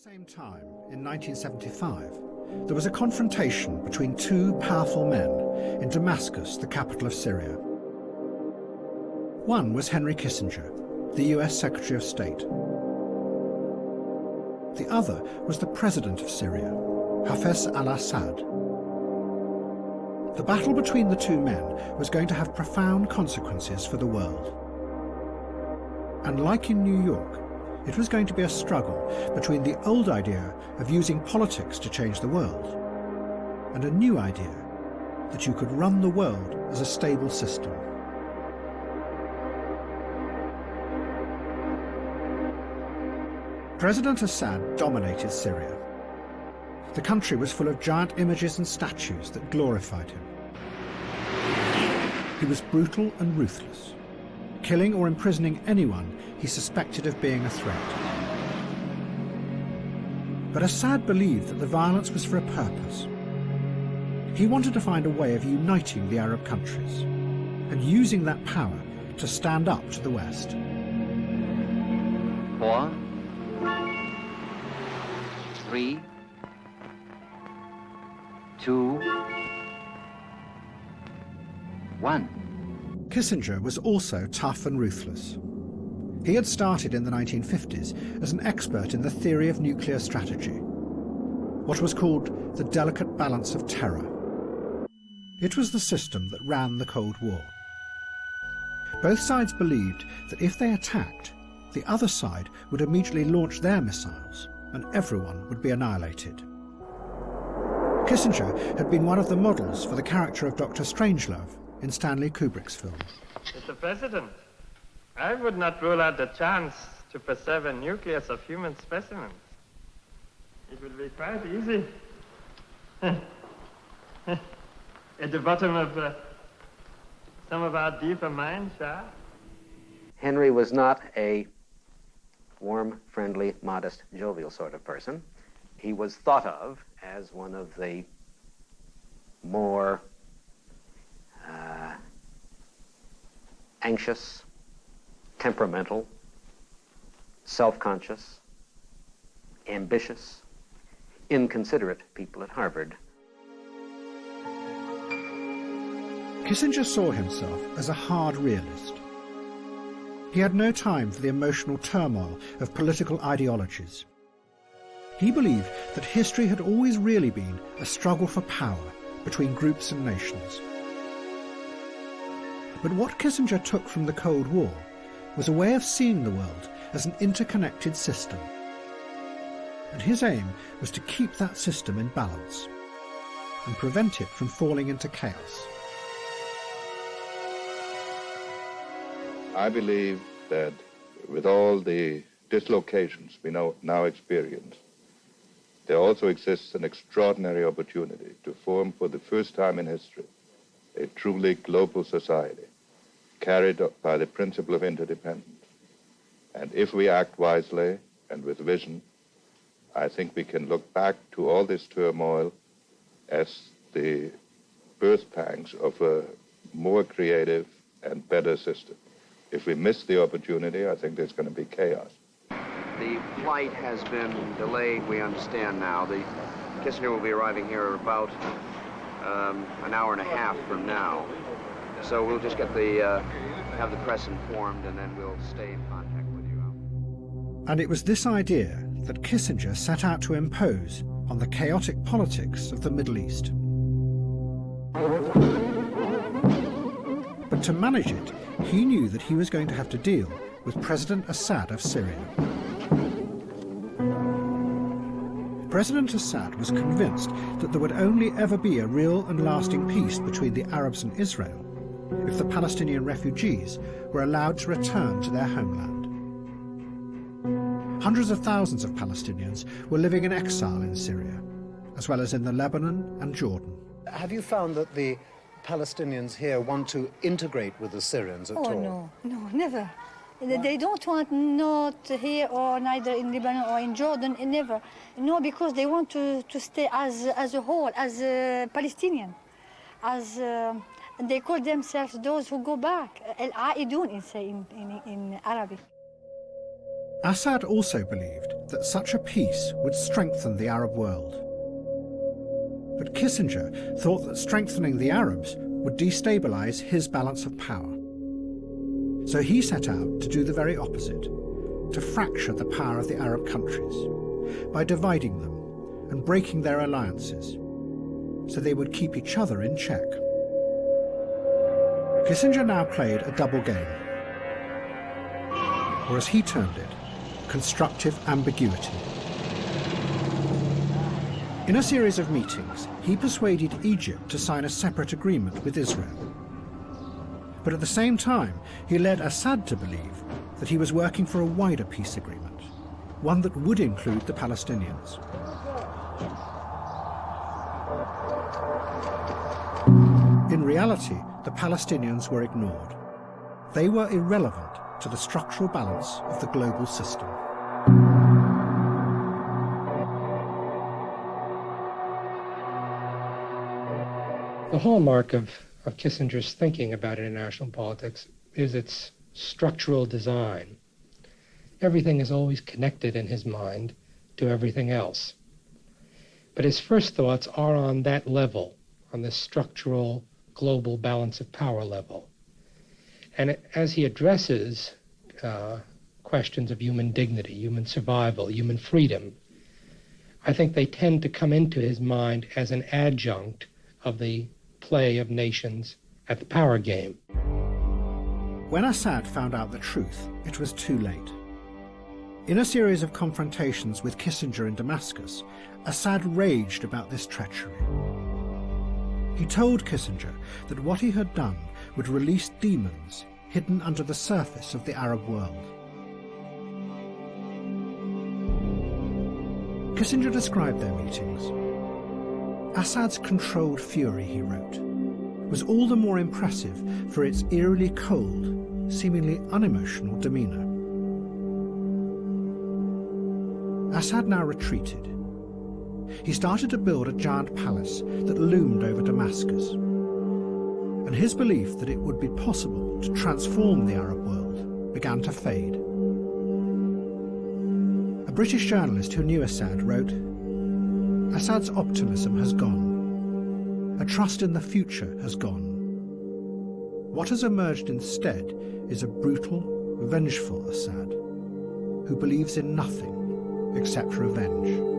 same time, in 1975, there was a confrontation between two powerful men in Damascus, the capital of Syria. One was Henry Kissinger, the US Secretary of State. The other was the president of Syria, Hafez al-Assad. The battle between the two men was going to have profound consequences for the world. And like in New York, it was going to be a struggle between the old idea of using politics to change the world and a new idea that you could run the world as a stable system. President Assad dominated Syria. The country was full of giant images and statues that glorified him. He was brutal and ruthless, killing or imprisoning anyone he suspected of being a threat. But Assad believed that the violence was for a purpose. He wanted to find a way of uniting the Arab countries and using that power to stand up to the West. 4, 3, 2, 1. Kissinger was also tough and ruthless. He had started in the 1950s as an expert in the theory of nuclear strategy, what was called the delicate balance of terror. It was the system that ran the Cold War. Both sides believed that if they attacked, the other side would immediately launch their missiles and everyone would be annihilated. Kissinger had been one of the models for the character of Dr. Strangelove in Stanley Kubrick's film. Mr. President, I would not rule out the chance to preserve a nucleus of human specimens. It will be quite easy. At the bottom of some of our deeper minds, Henry was not a warm, friendly, modest, jovial sort of person. He was thought of as one of the more anxious, temperamental, self-conscious, ambitious, inconsiderate people at Harvard. Kissinger saw himself as a hard realist. He had no time for the emotional turmoil of political ideologies. He believed that history had always really been a struggle for power between groups and nations. But what Kissinger took from the Cold War was a way of seeing the world as an interconnected system. And his aim was to keep that system in balance and prevent it from falling into chaos. I believe that with all the dislocations we now experience, there also exists an extraordinary opportunity to form for the first time in history a truly global society carried by the principle of interdependence. And if we act wisely and with vision, I think we can look back to all this turmoil as the birth pangs of a more creative and better system. If we miss the opportunity, I think there's going to be chaos. The flight has been delayed, we understand now. The Kissinger will be arriving here about an hour and a half from now. So we'll just get have the press informed, and then we'll stay in contact with you. And it was this idea that Kissinger set out to impose on the chaotic politics of the Middle East. But to manage it, he knew that he was going to have to deal with President Assad of Syria. President Assad was convinced that there would only ever be a real and lasting peace between the Arabs and Israel if the Palestinian refugees were allowed to return to their homeland. Hundreds of thousands of Palestinians were living in exile in Syria, as well as in the Lebanon and Jordan. Have you found that the Palestinians here want to integrate with the Syrians at all? Oh, no, never. They don't want, not here or neither in Lebanon or in Jordan, never. No, because they want to stay as a whole, as a Palestinian. They call themselves those who go back, al-Aidun in Arabic. Assad also believed that such a peace would strengthen the Arab world. But Kissinger thought that strengthening the Arabs would destabilize his balance of power. So he set out to do the very opposite, to fracture the power of the Arab countries by dividing them and breaking their alliances, so they would keep each other in check. Kissinger now played a double game, or as he termed it, constructive ambiguity. In a series of meetings, he persuaded Egypt to sign a separate agreement with Israel. But at the same time, he led Assad to believe that he was working for a wider peace agreement, one that would include the Palestinians. In reality, the Palestinians were ignored. They were irrelevant to the structural balance of the global system. The hallmark of Kissinger's thinking about international politics is its structural design. Everything is always connected in his mind to everything else. But his first thoughts are on that level, on the structural global balance of power level. And as he addresses questions of human dignity, human survival, human freedom, I think they tend to come into his mind as an adjunct of the play of nations at the power game. When Assad found out the truth, it was too late. In a series of confrontations with Kissinger in Damascus, Assad raged about this treachery. He told Kissinger that what he had done would release demons hidden under the surface of the Arab world. Kissinger described their meetings. Assad's controlled fury, he wrote, was all the more impressive for its eerily cold, seemingly unemotional demeanor. Assad now retreated. He started to build a giant palace that loomed over Damascus, and his belief that it would be possible to transform the Arab world began to fade. A British journalist who knew Assad wrote, "Assad's optimism has gone. A trust in the future has gone. What has emerged instead is a brutal, vengeful Assad, who believes in nothing except revenge."